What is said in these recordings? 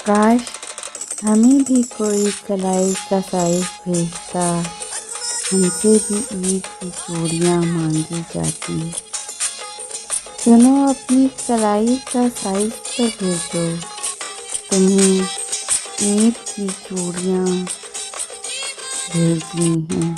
کاش ہمیں بھی کوئی کلائی کا سائز بھیجتا، ہم سے بھی عید کی چوڑیاں مانگی جاتی۔ چلو اپنی کلائی کا سائز تو بھیجو، تمہیں عید کی چوڑیاں بھیجنی ہیں۔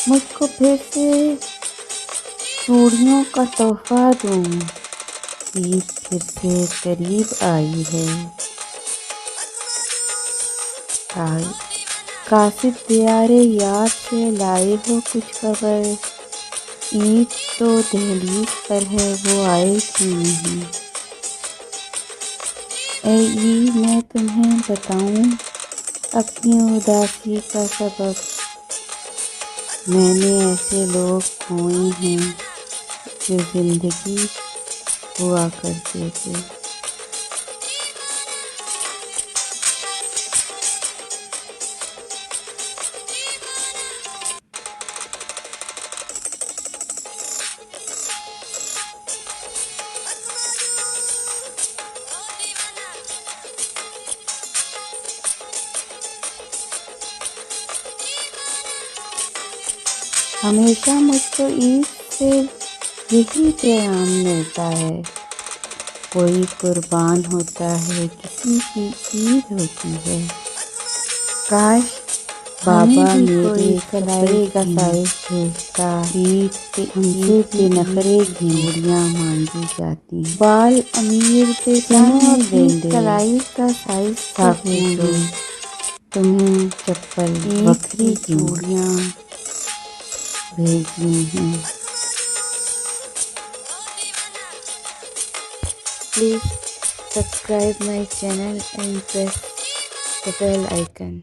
مجھ کو پھر سے چوڑیوں کا تحفہ دوں، عید پھر سے قریب آئی ہے۔ قاصد دیار یار سے لائے ہو کچھ خبر؟ عید تو دہلیز پر ہے، وہ آئے کیوں نہیں؟ اے عید میں تمہیں بتاؤں اپنی اداسی کا سبب، میں نے ایسے لوگ کھوئے ہیں جو زندگی ہوا کرتے تھے۔ ہمیشہ مجھ کو عید سے یہی پیغام ملتا ہے، کوئی قربان ہوتا ہے، کسی کی عید ہوتی ہے۔ کاش بابا میرے کلائی کا سائز بھیجتا، عید کے نخرے کی چوڑیاں مانگی جاتی۔ بال امیر دیتا ہے گینڈے، کلائی کا سائز بھیجو، تمہیں چپل بکری کی چوڑیاں بھیجنی ہیں۔ Please subscribe my channel and press the bell icon.